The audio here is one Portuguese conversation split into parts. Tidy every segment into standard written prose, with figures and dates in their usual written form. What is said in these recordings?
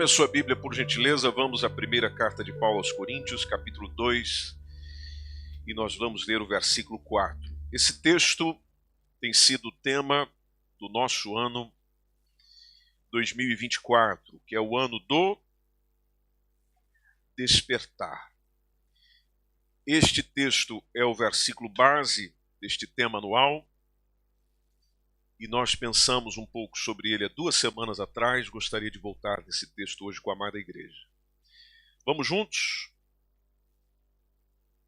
A sua Bíblia, por gentileza, vamos à primeira carta de Paulo aos Coríntios, capítulo 2, e nós vamos ler o versículo 4. Esse texto tem sido o tema do nosso ano 2024, que é o ano do despertar. Este texto é o versículo base deste tema anual, e nós pensamos um pouco sobre ele há 2 semanas atrás. Gostaria de voltar nesse texto hoje com a amada igreja. Vamos juntos?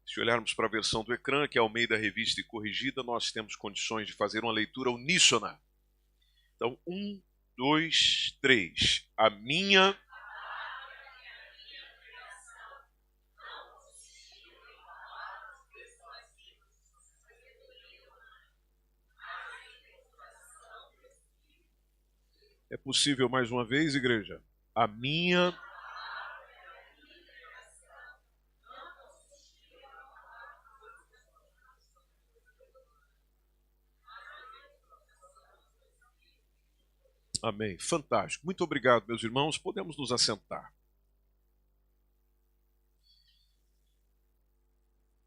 Se olharmos para a versão do ecrã, que é Almeida Revista e Corrigida, nós temos condições de fazer uma leitura uníssona. Então, 1, 2, 3. A minha... É possível mais uma vez, igreja? A minha... Amém. Fantástico. Muito obrigado, meus irmãos. Podemos nos assentar.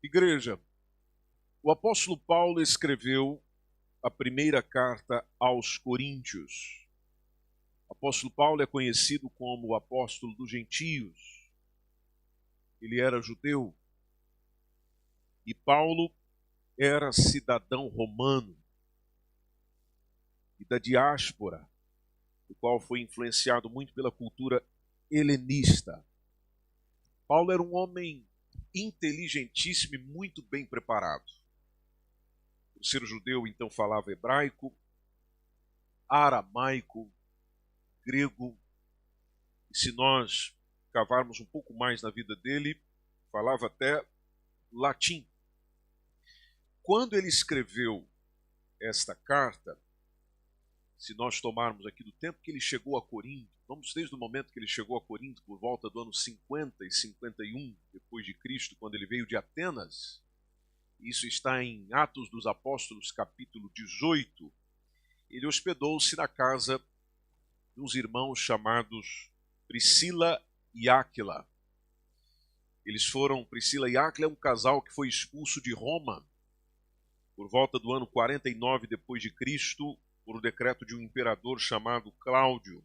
Igreja, o apóstolo Paulo escreveu a primeira carta aos Coríntios. O apóstolo Paulo é conhecido como o apóstolo dos gentios. Ele era judeu. E Paulo era cidadão romano e da diáspora, o qual foi influenciado muito pela cultura helenista. Paulo era um homem inteligentíssimo e muito bem preparado. Por ser judeu, então falava hebraico, aramaico, grego, e se nós cavarmos um pouco mais na vida dele, falava até latim. Quando ele escreveu esta carta, se nós tomarmos aqui do tempo que ele chegou a Corinto, vamos desde o momento que ele chegou a Corinto, por volta do ano 50 e 51 depois de Cristo, quando ele veio de Atenas. Isso está em Atos dos Apóstolos, capítulo 18. Ele hospedou-se na casa de uns irmãos chamados Priscila e Áquila. Priscila e Áquila é um casal que foi expulso de Roma por volta do ano 49 depois de Cristo, por decreto de um imperador chamado Cláudio.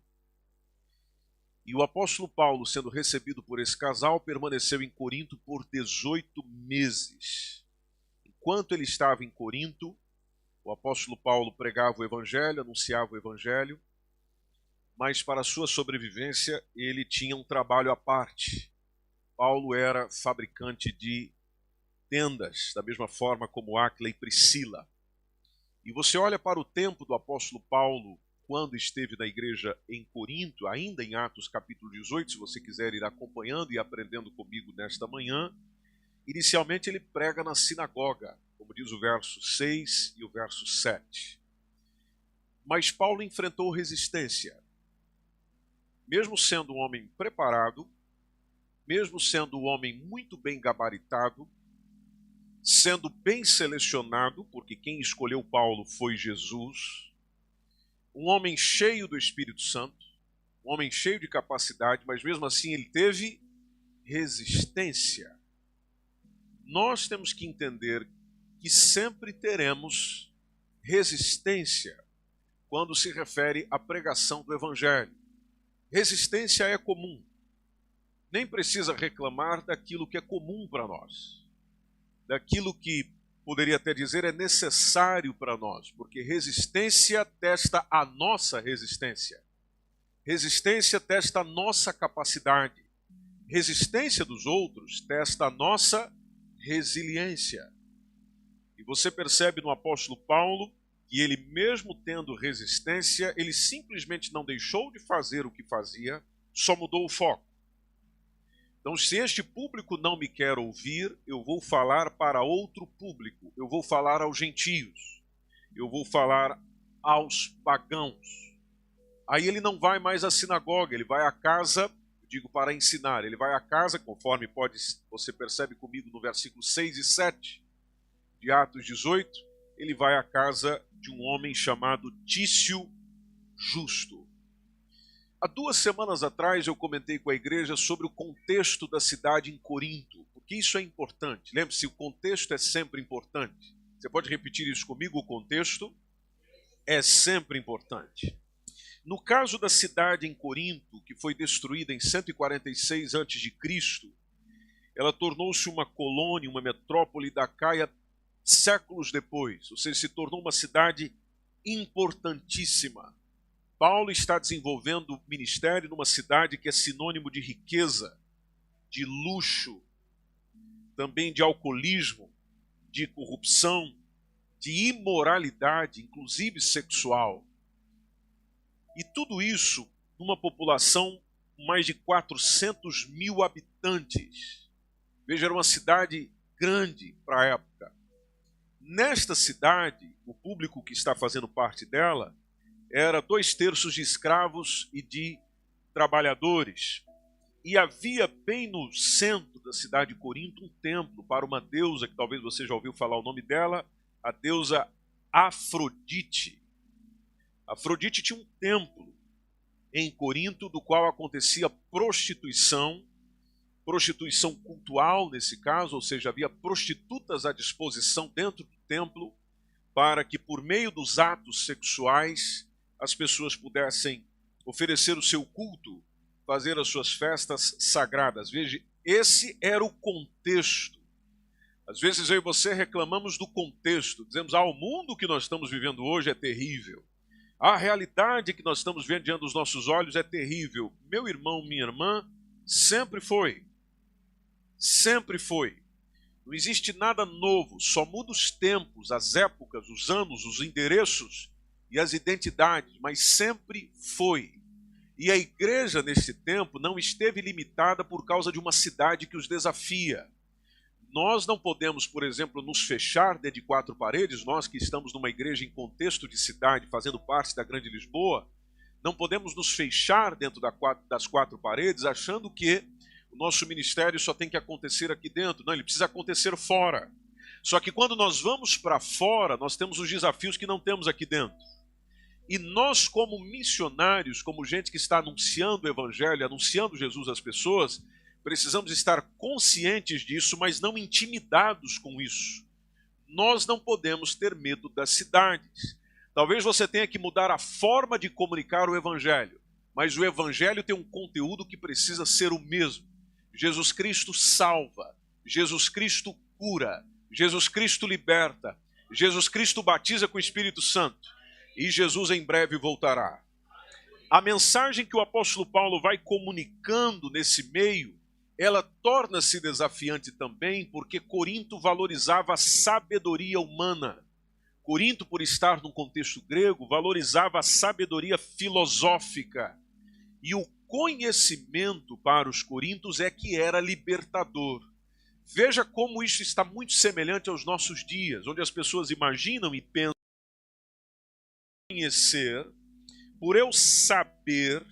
E o apóstolo Paulo, sendo recebido por esse casal, permaneceu em Corinto por 18 meses. Enquanto ele estava em Corinto, o apóstolo Paulo pregava o evangelho, anunciava o evangelho, mas para a sua sobrevivência ele tinha um trabalho à parte. Paulo era fabricante de tendas, da mesma forma como Áquila e Priscila. E você olha para o tempo do apóstolo Paulo, quando esteve na igreja em Corinto, ainda em Atos capítulo 18, se você quiser ir acompanhando e aprendendo comigo nesta manhã. Inicialmente ele prega na sinagoga, como diz o verso 6 e o verso 7. Mas Paulo enfrentou resistência. Mesmo sendo um homem preparado, mesmo sendo um homem muito bem gabaritado, sendo bem selecionado, porque quem escolheu Paulo foi Jesus, um homem cheio do Espírito Santo, um homem cheio de capacidade, mas mesmo assim ele teve resistência. Nós temos que entender que sempre teremos resistência quando se refere à pregação do Evangelho. Resistência é comum. Nem precisa reclamar daquilo que é comum para nós, daquilo que, poderia até dizer, é necessário para nós, porque resistência testa a nossa resistência. Resistência testa a nossa capacidade. Resistência dos outros testa a nossa resiliência. E você percebe no apóstolo Paulo que ele, mesmo tendo resistência, ele simplesmente não deixou de fazer o que fazia, só mudou o foco. Então, se este público não me quer ouvir, eu vou falar para outro público. Eu vou falar aos gentios. Eu vou falar aos pagãos. Aí ele não vai mais à sinagoga, ele vai à casa, digo para ensinar, ele vai à casa, conforme você percebe comigo no versículo 6 e 7 de Atos 18, ele vai à casa de um homem chamado Tício Justo. Há 2 semanas atrás eu comentei com a igreja sobre o contexto da cidade em Corinto, porque isso é importante. Lembre-se, o contexto é sempre importante. Você pode repetir isso comigo? O contexto é sempre importante. No caso da cidade em Corinto, que foi destruída em 146 a.C., ela tornou-se uma colônia, uma metrópole da Caia séculos depois, ou seja, se tornou uma cidade importantíssima. Paulo está desenvolvendo o ministério numa cidade que é sinônimo de riqueza, de luxo, também de alcoolismo, de corrupção, de imoralidade, inclusive sexual. E tudo isso numa população com mais de 400 mil habitantes. Veja, era uma cidade grande para a época. Nesta cidade, o público que está fazendo parte dela era 2/3 de escravos e de trabalhadores. E havia bem no centro da cidade de Corinto um templo para uma deusa, que talvez você já ouviu falar o nome dela, a deusa Afrodite. Afrodite tinha um templo em Corinto, do qual acontecia prostituição cultual nesse caso, ou seja, havia prostitutas à disposição dentro do templo, para que por meio dos atos sexuais as pessoas pudessem oferecer o seu culto, fazer as suas festas sagradas. Veja, esse era o contexto. Às vezes eu e você reclamamos do contexto, dizemos, o mundo que nós estamos vivendo hoje é terrível. A realidade que nós estamos vendo diante dos nossos olhos é terrível. Meu irmão, minha irmã, sempre foi. Sempre foi. Não existe nada novo, só muda os tempos, as épocas, os anos, os endereços e as identidades, mas sempre foi. E a igreja, nesse tempo, não esteve limitada por causa de uma cidade que os desafia. Nós não podemos, por exemplo, nos fechar dentro de 4 paredes, nós que estamos numa igreja em contexto de cidade, fazendo parte da Grande Lisboa, não podemos nos fechar dentro das 4 paredes achando que o nosso ministério só tem que acontecer aqui dentro. Não, ele precisa acontecer fora. Só que quando nós vamos para fora, nós temos os desafios que não temos aqui dentro. E nós, como missionários, como gente que está anunciando o Evangelho, anunciando Jesus às pessoas, precisamos estar conscientes disso, mas não intimidados com isso. Nós não podemos ter medo das cidades. Talvez você tenha que mudar a forma de comunicar o Evangelho, mas o Evangelho tem um conteúdo que precisa ser o mesmo. Jesus Cristo salva, Jesus Cristo cura, Jesus Cristo liberta, Jesus Cristo batiza com o Espírito Santo e Jesus em breve voltará. A mensagem que o apóstolo Paulo vai comunicando nesse meio, ela torna-se desafiante também porque Corinto valorizava a sabedoria humana. Corinto, por estar num contexto grego, valorizava a sabedoria filosófica. E o conhecimento para os coríntios é que era libertador. Veja como isso está muito semelhante aos nossos dias, onde as pessoas imaginam e pensam conhecer, por eu saber,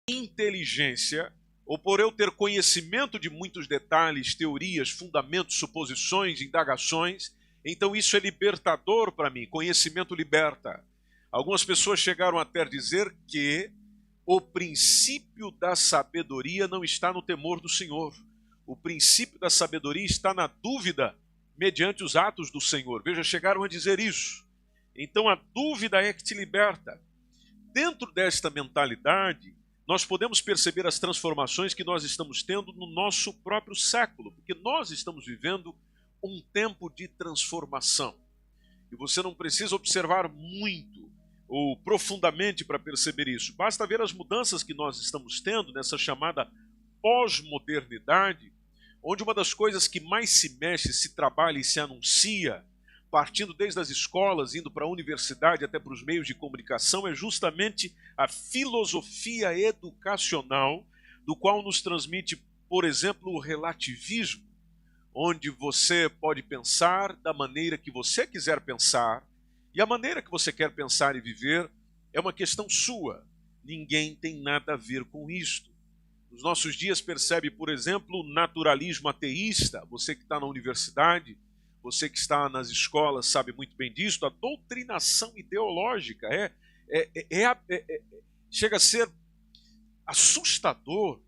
inteligência, ou por eu ter conhecimento de muitos detalhes, teorias, fundamentos, suposições, indagações, então isso é libertador para mim, conhecimento liberta. Algumas pessoas chegaram até dizer que o princípio da sabedoria não está no temor do Senhor. O princípio da sabedoria está na dúvida mediante os atos do Senhor. Veja, chegaram a dizer isso. Então a dúvida é que te liberta. Dentro desta mentalidade, nós podemos perceber as transformações que nós estamos tendo no nosso próprio século, porque nós estamos vivendo um tempo de transformação. E você não precisa observar muito ou profundamente para perceber isso. Basta ver as mudanças que nós estamos tendo nessa chamada pós-modernidade, onde uma das coisas que mais se mexe, se trabalha e se anuncia, partindo desde as escolas, indo para a universidade, até para os meios de comunicação, é justamente a filosofia educacional, do qual nos transmite, por exemplo, o relativismo, onde você pode pensar da maneira que você quiser pensar, e a maneira que você quer pensar e viver é uma questão sua. Ninguém tem nada a ver com isto. Nos nossos dias percebe, por exemplo, o naturalismo ateísta. Você que está na universidade, você que está nas escolas sabe muito bem disso. A doutrinação ideológica Chega a ser assustador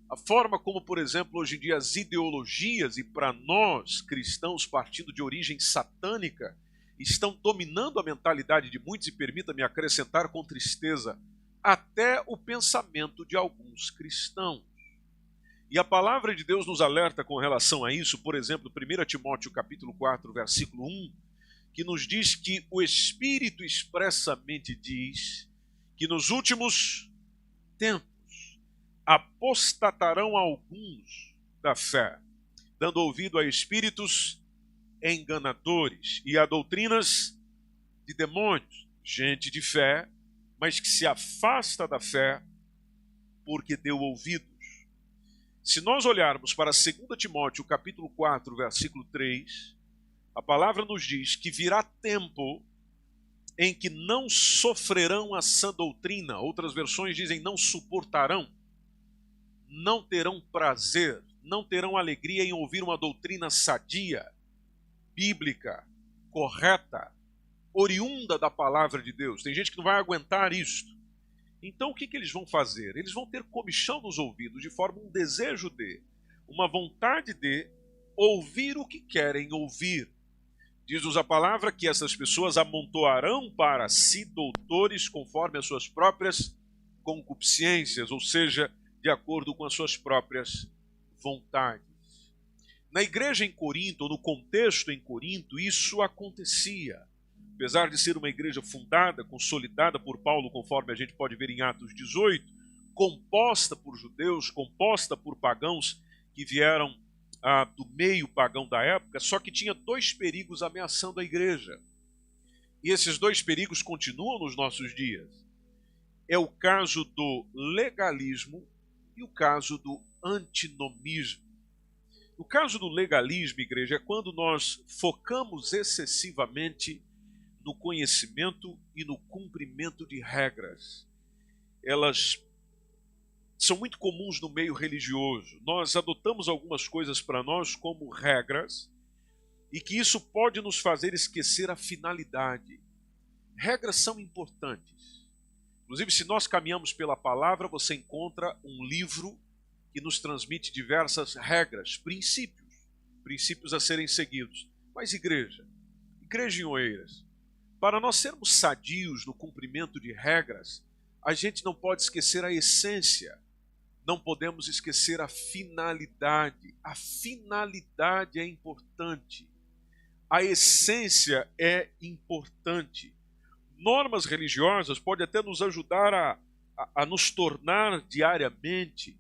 a forma como, por exemplo, hoje em dia as ideologias, e para nós cristãos partindo de origem satânica, estão dominando a mentalidade de muitos, e permita-me acrescentar com tristeza, até o pensamento de alguns cristãos. E a palavra de Deus nos alerta com relação a isso, por exemplo, 1 Timóteo capítulo 4, versículo 1, que nos diz que o Espírito expressamente diz que nos últimos tempos apostatarão alguns da fé, dando ouvido a espíritos enganadores e a doutrinas de demônios, gente de fé, mas que se afasta da fé porque deu ouvidos. Se nós olharmos para 2 Timóteo capítulo 4, versículo 3, a palavra nos diz que virá tempo em que não sofrerão a sã doutrina, outras versões dizem não suportarão, não terão prazer, não terão alegria em ouvir uma doutrina sadia, bíblica, correta, oriunda da palavra de Deus. Tem gente que não vai aguentar isto. Então o que eles vão fazer? Eles vão ter comichão nos ouvidos, de forma um desejo de, uma vontade de ouvir o que querem ouvir. Diz-nos a palavra que essas pessoas amontoarão para si doutores conforme as suas próprias concupiscências, ou seja, de acordo com as suas próprias vontades. Na igreja em Corinto, ou no contexto em Corinto, isso acontecia. Apesar de ser uma igreja fundada, consolidada por Paulo, conforme a gente pode ver em Atos 18, composta por judeus, composta por pagãos que vieram do meio pagão da época, só que tinha dois perigos ameaçando a igreja. E esses dois perigos continuam nos nossos dias. É o caso do legalismo e o caso do antinomismo. No caso do legalismo, igreja, é quando nós focamos excessivamente no conhecimento e no cumprimento de regras. Elas são muito comuns no meio religioso. Nós adotamos algumas coisas para nós como regras e que isso pode nos fazer esquecer a finalidade. Regras são importantes. Inclusive, se nós caminhamos pela palavra, você encontra um livro que nos transmite diversas regras, princípios a serem seguidos. Mas igreja em Oeiras, para nós sermos sadios no cumprimento de regras, a gente não pode esquecer a essência, não podemos esquecer a finalidade. A finalidade é importante, a essência é importante. Normas religiosas podem até nos ajudar a nos tornar diariamente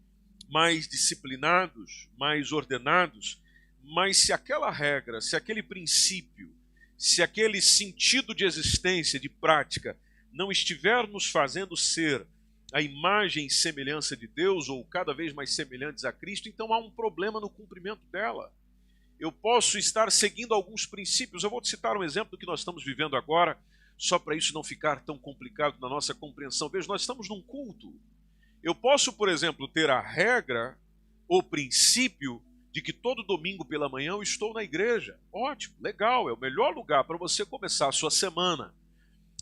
mais disciplinados, mais ordenados, mas se aquela regra, se aquele princípio, se aquele sentido de existência, de prática, não estiver nos fazendo ser a imagem e semelhança de Deus, ou cada vez mais semelhantes a Cristo, então há um problema no cumprimento dela. Eu posso estar seguindo alguns princípios, eu vou te citar um exemplo do que nós estamos vivendo agora, só para isso não ficar tão complicado na nossa compreensão. Veja, nós estamos num culto. Eu posso, por exemplo, ter a regra, o princípio, de que todo domingo pela manhã eu estou na igreja. Ótimo, legal, é o melhor lugar para você começar a sua semana.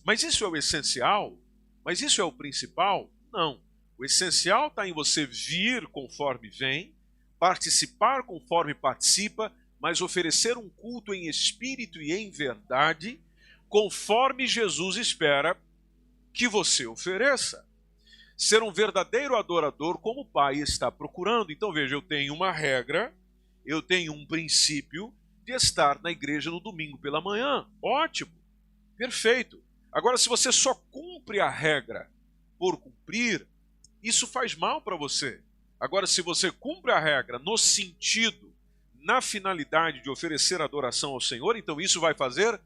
Mas isso é o essencial? Mas isso é o principal? Não. O essencial está em você vir conforme vem, participar conforme participa, mas oferecer um culto em espírito e em verdade, conforme Jesus espera que você ofereça. Ser um verdadeiro adorador como o Pai está procurando. Então veja, eu tenho uma regra, eu tenho um princípio de estar na igreja no domingo pela manhã. Ótimo, perfeito. Agora, se você só cumpre a regra por cumprir, isso faz mal para você. Agora, se você cumpre a regra no sentido, na finalidade de oferecer adoração ao Senhor, então isso vai fazer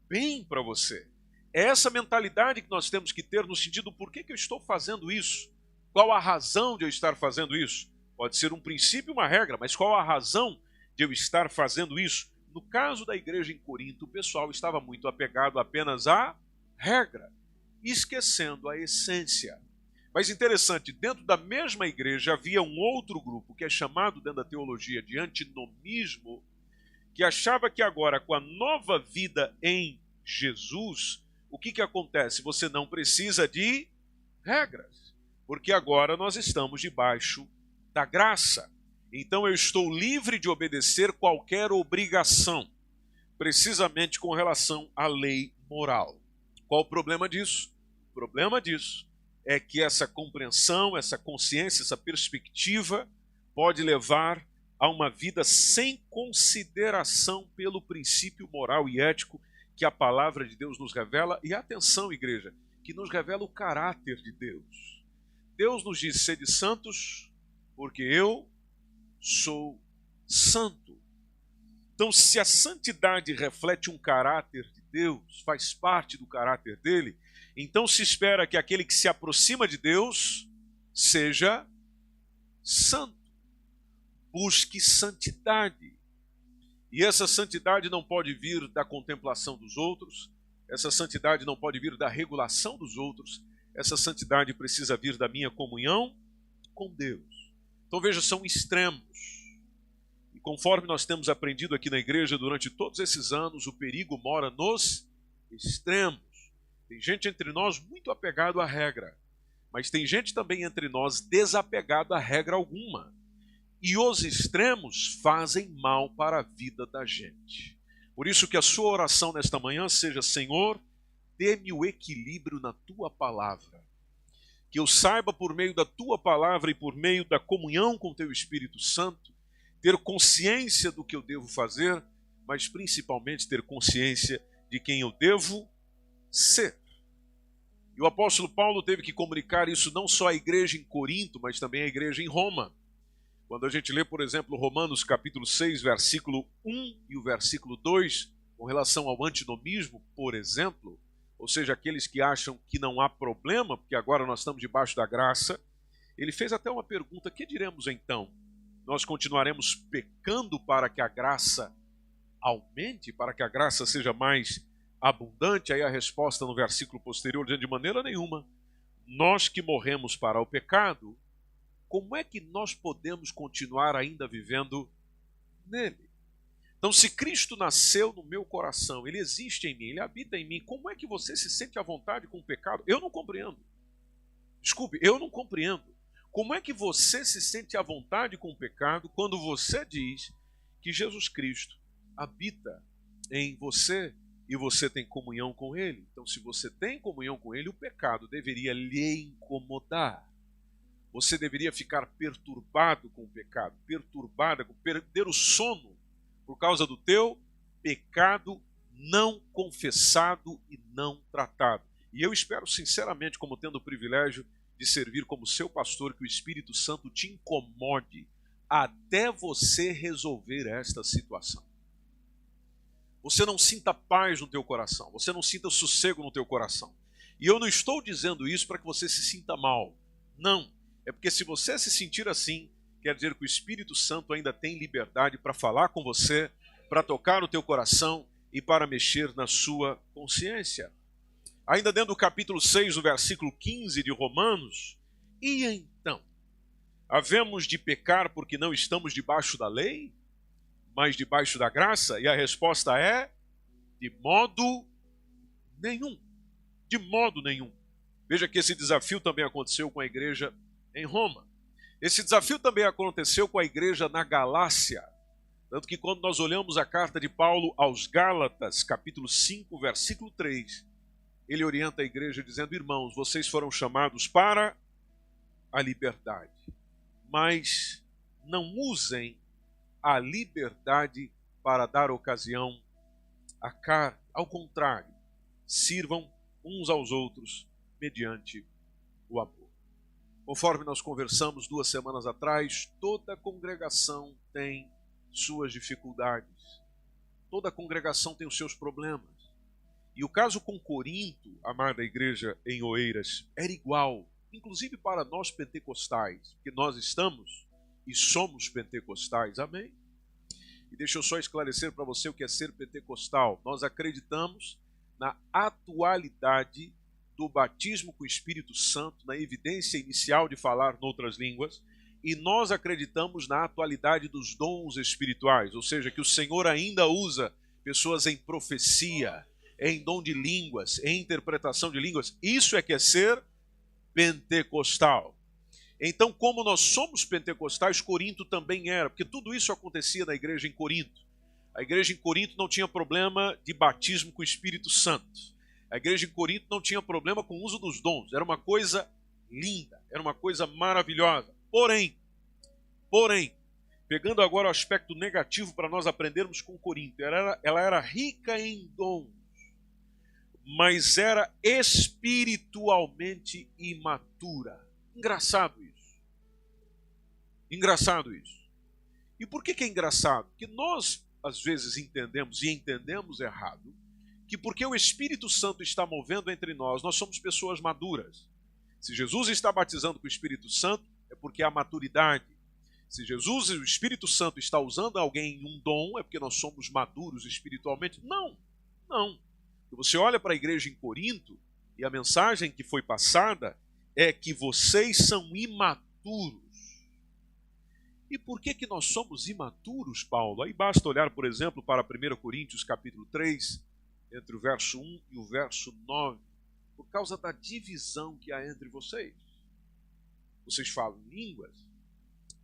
bem para você. É essa mentalidade que nós temos que ter no sentido, por que eu estou fazendo isso? Qual a razão de eu estar fazendo isso? Pode ser um princípio, uma regra, mas qual a razão de eu estar fazendo isso? No caso da igreja em Corinto, o pessoal estava muito apegado apenas à regra, esquecendo a essência. Mas interessante, dentro da mesma igreja havia um outro grupo, que é chamado dentro da teologia de antinomismo, que achava que agora, com a nova vida em Jesus, o que acontece? Você não precisa de regras, porque agora nós estamos debaixo da graça. Então eu estou livre de obedecer qualquer obrigação, precisamente com relação à lei moral. Qual o problema disso? O problema disso é que essa compreensão, essa consciência, essa perspectiva pode levar a uma vida sem consideração pelo princípio moral e ético que a palavra de Deus nos revela. E atenção, igreja, que nos revela o caráter de Deus. Deus nos diz: sede santos, porque eu sou santo. Então, se a santidade reflete um caráter de Deus, faz parte do caráter dele, então se espera que aquele que se aproxima de Deus seja santo. Busque santidade. E essa santidade não pode vir da contemplação dos outros, essa santidade não pode vir da regulação dos outros, essa santidade precisa vir da minha comunhão com Deus. Então veja, são extremos. E conforme nós temos aprendido aqui na igreja durante todos esses anos, o perigo mora nos extremos. Tem gente entre nós muito apegado à regra, mas tem gente também entre nós desapegado a regra alguma. E os extremos fazem mal para a vida da gente. Por isso que a sua oração nesta manhã seja: Senhor, dê-me o equilíbrio na tua palavra. Que eu saiba, por meio da tua palavra e por meio da comunhão com o teu Espírito Santo, ter consciência do que eu devo fazer, mas principalmente ter consciência de quem eu devo ser. E o apóstolo Paulo teve que comunicar isso não só à igreja em Corinto, mas também à igreja em Roma. Quando a gente lê, por exemplo, Romanos capítulo 6, versículo 1 e o versículo 2, com relação ao antinomismo, por exemplo, ou seja, aqueles que acham que não há problema, porque agora nós estamos debaixo da graça, ele fez até uma pergunta: que diremos então? Nós continuaremos pecando para que a graça aumente, para que a graça seja mais abundante? Aí a resposta no versículo posterior diz: de maneira nenhuma. Nós que morremos para o pecado, como é que nós podemos continuar ainda vivendo nele? Então, se Cristo nasceu no meu coração, ele existe em mim, ele habita em mim, como é que você se sente à vontade com o pecado? Eu não compreendo. Desculpe, eu não compreendo. Como é que você se sente à vontade com o pecado quando você diz que Jesus Cristo habita em você e você tem comunhão com ele? Então, se você tem comunhão com ele, o pecado deveria lhe incomodar. Você deveria ficar perturbado com o pecado, perturbada, com perder o sono por causa do teu pecado não confessado e não tratado. E eu espero sinceramente, como tendo o privilégio de servir como seu pastor, que o Espírito Santo te incomode até você resolver esta situação. Você não sinta paz no teu coração, você não sinta sossego no teu coração. E eu não estou dizendo isso para que você se sinta mal. Não. É porque se você se sentir assim, quer dizer que o Espírito Santo ainda tem liberdade para falar com você, para tocar no teu coração e para mexer na sua consciência. Ainda dentro do capítulo 6, o versículo 15 de Romanos: e então, havemos de pecar porque não estamos debaixo da lei, mas debaixo da graça? E a resposta é: de modo nenhum. De modo nenhum. Veja que esse desafio também aconteceu com a igreja em Roma. Esse desafio também aconteceu com a igreja na Galácia. Tanto que quando nós olhamos a carta de Paulo aos Gálatas, capítulo 5, versículo 3, ele orienta a igreja dizendo: irmãos, vocês foram chamados para a liberdade, mas não usem a liberdade para dar ocasião à carne. Ao contrário, sirvam uns aos outros mediante o amor. Conforme nós conversamos 2 semanas atrás, toda congregação tem suas dificuldades. Toda congregação tem os seus problemas. E o caso com Corinto, amada igreja em Oeiras, era igual, inclusive para nós pentecostais, porque nós estamos e somos pentecostais, amém? E deixa eu só esclarecer para você o que é ser pentecostal. Nós acreditamos na atualidade do batismo com o Espírito Santo, na evidência inicial de falar noutras línguas, e nós acreditamos na atualidade dos dons espirituais, ou seja, que o Senhor ainda usa pessoas em profecia, em dom de línguas, em interpretação de línguas. Isso é que é ser pentecostal. Então, como nós somos pentecostais, Corinto também era, porque tudo isso acontecia na igreja em Corinto. A igreja em Corinto não tinha problema de batismo com o Espírito Santo. A igreja em Corinto não tinha problema com o uso dos dons. Era uma coisa linda, era uma coisa maravilhosa. Porém, pegando agora o aspecto negativo para nós aprendermos com Corinto, ela era rica em dons, mas era espiritualmente imatura. Engraçado isso. Engraçado isso. E por que é engraçado? Porque nós, às vezes, entendemos errado, que porque o Espírito Santo está movendo entre nós somos pessoas maduras. Se Jesus está batizando com o Espírito Santo, é porque há maturidade. Se Jesus e o Espírito Santo está usando alguém em um dom, é porque nós somos maduros espiritualmente. Não. Você olha para a igreja em Corinto, e a mensagem que foi passada é que vocês são imaturos. E por que nós somos imaturos, Paulo? Aí basta olhar, por exemplo, para 1 Coríntios capítulo 3, entre o verso 1 e o verso 9, por causa da divisão que há entre vocês. Vocês falam línguas,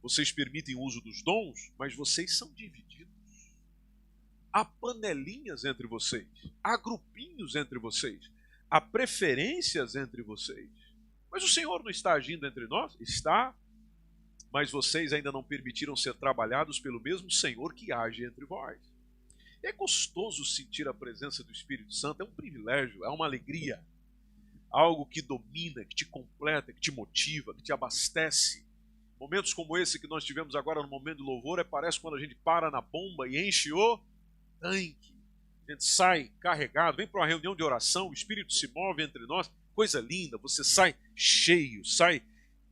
vocês permitem o uso dos dons, mas vocês são divididos. Há panelinhas entre vocês, há grupinhos entre vocês, há preferências entre vocês. Mas o Senhor não está agindo entre nós? Está, mas vocês ainda não permitiram ser trabalhados pelo mesmo Senhor que age entre vós. É gostoso sentir a presença do Espírito Santo, é um privilégio, é uma alegria. Algo que domina, que te completa, que te motiva, que te abastece. Momentos como esse que nós tivemos agora no momento do louvor, parece quando a gente para na bomba e enche o tanque. A gente sai carregado, vem para uma reunião de oração, o Espírito se move entre nós, coisa linda, você sai cheio, sai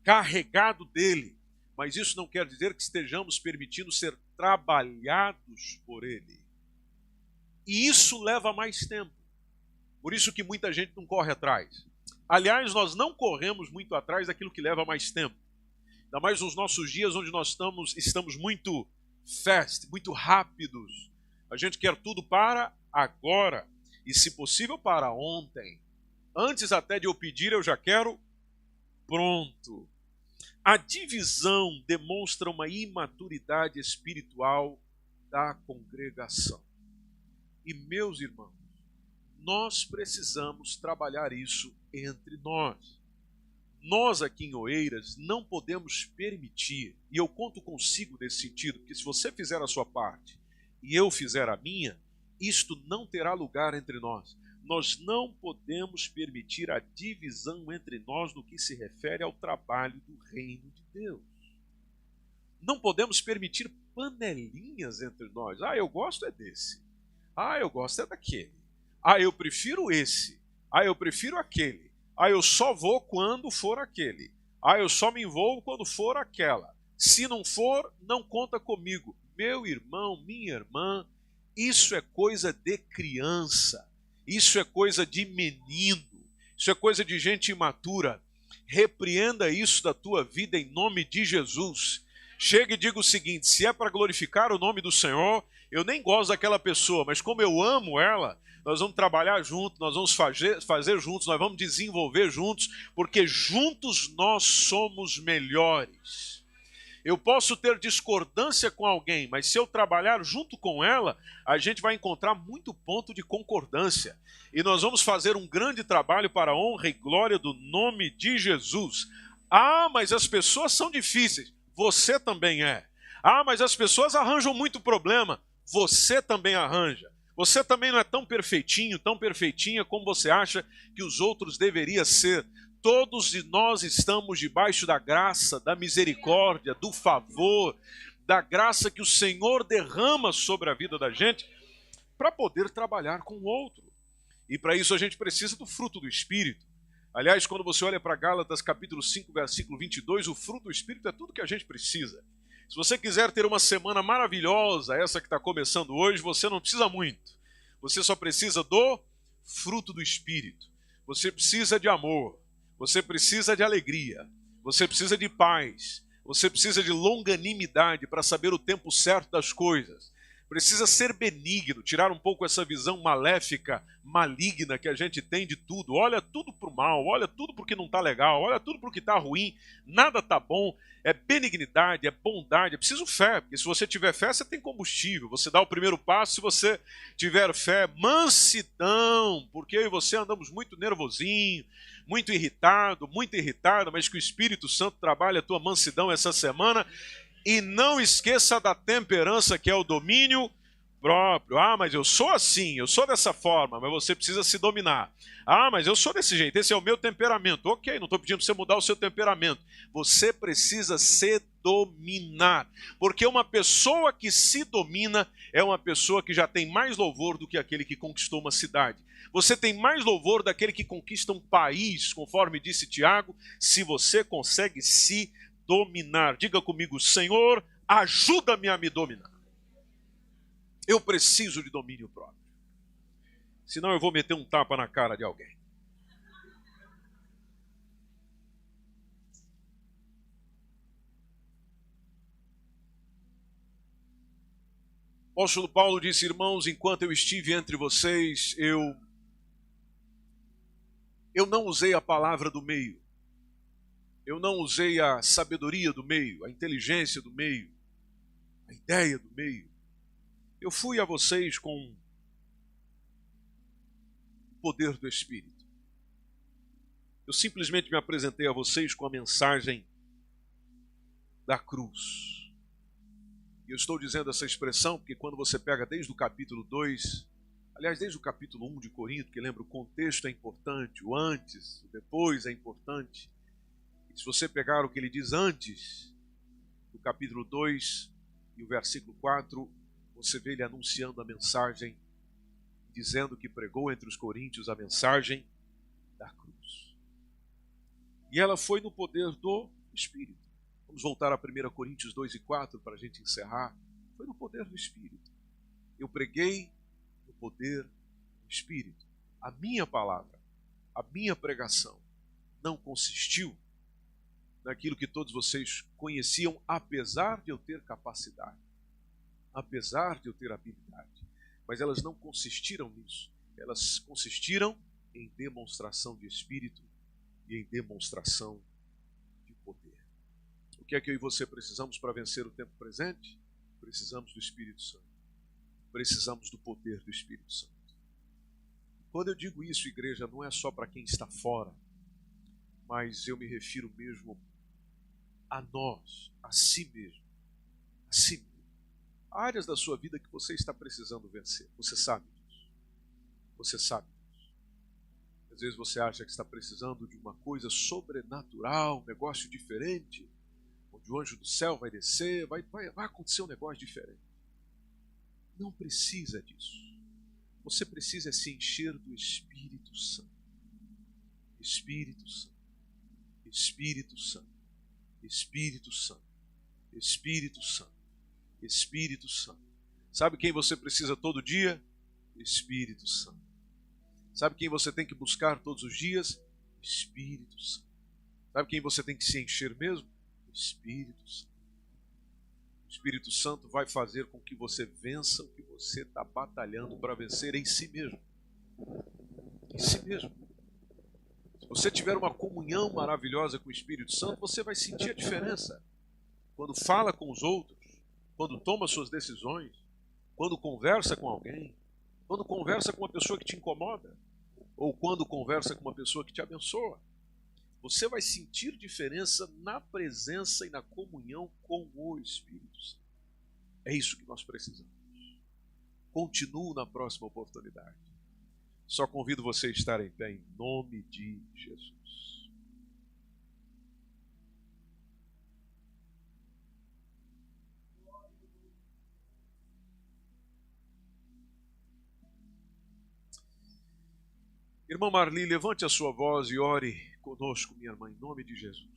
carregado dele. Mas isso não quer dizer que estejamos permitindo ser trabalhados por ele. E isso leva mais tempo. Por isso que muita gente não corre atrás. Aliás, nós não corremos muito atrás daquilo que leva mais tempo. Ainda mais nos nossos dias onde nós estamos muito fast, muito rápidos. A gente quer tudo para agora. E se possível para ontem. Antes até de eu pedir, eu já quero pronto. A divisão demonstra uma imaturidade espiritual da congregação. E, meus irmãos, nós precisamos trabalhar isso entre nós. Nós aqui em Oeiras não podemos permitir, e eu conto consigo nesse sentido, porque se você fizer a sua parte e eu fizer a minha, isto não terá lugar entre nós. Nós não podemos permitir a divisão entre nós no que se refere ao trabalho do reino de Deus. Não podemos permitir panelinhas entre nós. Ah, eu gosto é desse. Ah, eu gosto é daquele. Ah, eu prefiro esse. Ah, eu prefiro aquele. Ah, eu só vou quando for aquele. Ah, eu só me envolvo quando for aquela. Se não for, não conta comigo. Meu irmão, minha irmã, isso é coisa de criança. Isso é coisa de menino. Isso é coisa de gente imatura. Repreenda isso da tua vida em nome de Jesus. Chega e diga o seguinte: se é para glorificar o nome do Senhor, eu nem gosto daquela pessoa, mas como eu amo ela, nós vamos trabalhar juntos, nós vamos fazer juntos, nós vamos desenvolver juntos, porque juntos nós somos melhores. Eu posso ter discordância com alguém, mas se eu trabalhar junto com ela, a gente vai encontrar muito ponto de concordância. E nós vamos fazer um grande trabalho para a honra e glória do nome de Jesus. Ah, mas as pessoas são difíceis. Você também é. Ah, mas as pessoas arranjam muito problema. Você também arranja. Você também não é tão perfeitinho, tão perfeitinha como você acha que os outros deveriam ser. Todos nós estamos debaixo da graça, da misericórdia, do favor, da graça que o Senhor derrama sobre a vida da gente para poder trabalhar com o outro. E para isso a gente precisa do fruto do Espírito. Aliás, quando você olha para Gálatas capítulo 5, versículo 22, o fruto do Espírito é tudo que a gente precisa. Se você quiser ter uma semana maravilhosa, essa que está começando hoje, você não precisa muito. Você só precisa do fruto do Espírito. Você precisa de amor. Você precisa de alegria. Você precisa de paz. Você precisa de longanimidade para saber o tempo certo das coisas. precisa ser benigno, tirar um pouco essa visão maléfica, maligna que a gente tem de tudo. Olha tudo para o mal, olha tudo porque não está legal, olha tudo porque está ruim, nada está bom. É benignidade, é bondade, é preciso fé, porque se você tiver fé, você tem combustível. Você dá o primeiro passo se você tiver fé. Mansidão, porque eu e você andamos muito nervosinho, muito irritado, muito irritada, mas que o Espírito Santo trabalhe a tua mansidão essa semana. E não esqueça da temperança, que é o domínio próprio. Ah, mas eu sou assim, eu sou dessa forma, mas você precisa se dominar. Ah, mas eu sou desse jeito, esse é o meu temperamento. Ok, não estou pedindo para você mudar o seu temperamento. Você precisa se dominar. Porque uma pessoa que se domina é uma pessoa que já tem mais louvor do que aquele que conquistou uma cidade. Você tem mais louvor daquele que conquista um país, conforme disse Tiago, se você consegue se dominar. Diga comigo: Senhor, ajuda-me a me dominar. Eu preciso de domínio próprio. Senão eu vou meter um tapa na cara de alguém. O apóstolo Paulo disse: irmãos, enquanto eu estive entre vocês, eu não usei a palavra do meio. Eu não usei a sabedoria do meio, a inteligência do meio, a ideia do meio. Eu fui a vocês com o poder do Espírito. Eu simplesmente me apresentei a vocês com a mensagem da cruz. E eu estou dizendo essa expressão porque quando você pega desde o capítulo 2, aliás, desde o capítulo 1 de Corinto, que lembra, o contexto é importante, o antes, o depois é importante. E se você pegar o que ele diz antes, do capítulo 2 e o versículo 4, você vê ele anunciando a mensagem, dizendo que pregou entre os coríntios a mensagem da cruz. E ela foi no poder do Espírito. Vamos voltar a 1 Coríntios 2 e 4 para a gente encerrar. Foi no poder do Espírito. Eu preguei no poder do Espírito. A minha palavra, a minha pregação não consistiu naquilo que todos vocês conheciam, apesar de eu ter capacidade, apesar de eu ter habilidade. Mas elas não consistiram nisso. Elas consistiram em demonstração de Espírito e em demonstração de poder. O que é que eu e você precisamos para vencer o tempo presente? Precisamos do Espírito Santo. Precisamos do poder do Espírito Santo. Quando eu digo isso, igreja, não é só para quem está fora, mas eu me refiro mesmo a nós, a si mesmo. A si mesmo. Há áreas da sua vida que você está precisando vencer. Você sabe disso. Você sabe disso. Às vezes você acha que está precisando de uma coisa sobrenatural, um negócio diferente, onde o anjo do céu vai descer, vai acontecer um negócio diferente. Não precisa disso. Você precisa se encher do Espírito Santo. Espírito Santo. Espírito Santo. Espírito Santo. Espírito Santo. Espírito Santo. Sabe quem você precisa todo dia? Espírito Santo. Sabe quem você tem que buscar todos os dias? Espírito Santo. Sabe quem você tem que se encher mesmo? Espírito Santo. O Espírito Santo vai fazer com que você vença o que você está batalhando para vencer em si mesmo. Em si mesmo. Se você tiver uma comunhão maravilhosa com o Espírito Santo, você vai sentir a diferença. Quando fala com os outros, quando toma suas decisões, quando conversa com alguém, quando conversa com uma pessoa que te incomoda, ou quando conversa com uma pessoa que te abençoa. Você vai sentir diferença na presença e na comunhão com o Espírito Santo. É isso que nós precisamos. Continuo na próxima oportunidade. Só convido você a estar em pé em nome de Jesus. Irmã Marli, levante a sua voz e ore conosco, minha irmã, em nome de Jesus.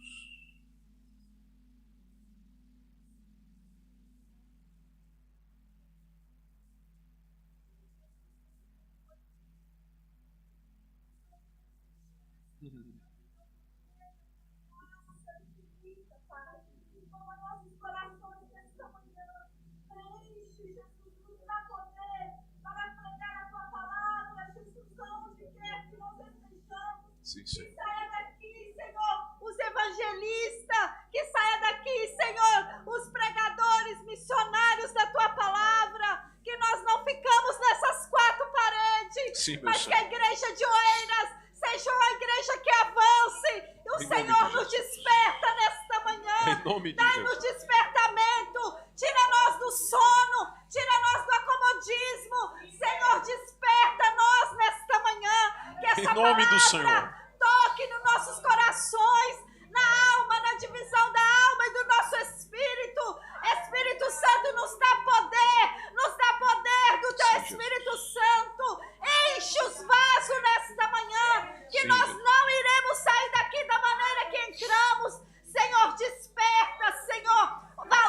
Sim, Senhor. Que saia daqui, Senhor, os evangelistas. Que saia daqui, Senhor, os pregadores, missionários da Tua palavra. Que nós não ficamos nessas quatro paredes. Sim, mas Senhor. que a igreja de Oeiras seja uma igreja que avance. E o Senhor nos desperta nesta manhã. Em nome de Dá-nos Jesus. despertamento. Tira nós do sono. Tira nós do acomodismo. Senhor, desperta nós nesta manhã. Que essa Em nome do palavra Senhor. toque nos nossos corações, na alma, na divisão da alma e do nosso espírito. Espírito Santo, nos dá poder do Teu Sim, Espírito Santo. Enche os vasos nesta manhã, que Sim, nós Jesus. não iremos sair daqui da maneira que entramos. Senhor, desperta, Senhor,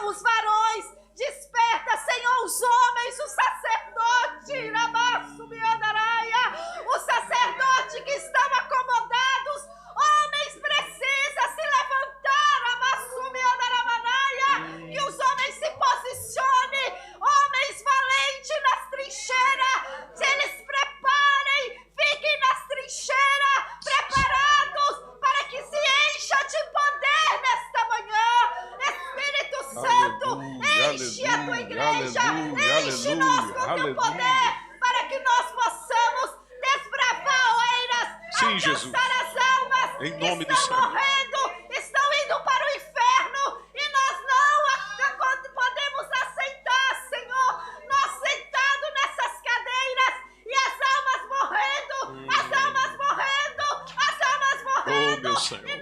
os varões, desperta, Senhor, os homens, o sacerdote, Rabaço, Miandaraia, o sacerdote que estão acomodados. Homens precisam se levantar, Rabaço, Miandaramanaia, que os homens se posicionem, homens valentes nas trincheiras, se eles preparem, fiquem nas trincheiras, preparados para que se encha de poder nesta manhã. Espírito Santo, Aleluia, enche a Tua igreja, aleluia, enche nós com aleluia, Teu poder, aleluia. para que nós possamos desbravar Oeiras, Sim, alcançar Jesus. as almas Em que nome do estão Senhor. morrendo, estão indo para o inferno, e nós não podemos aceitar, Senhor, nós sentados nessas cadeiras, e as almas morrendo, as almas morrendo, as almas Oh, morrendo, meu Senhor. e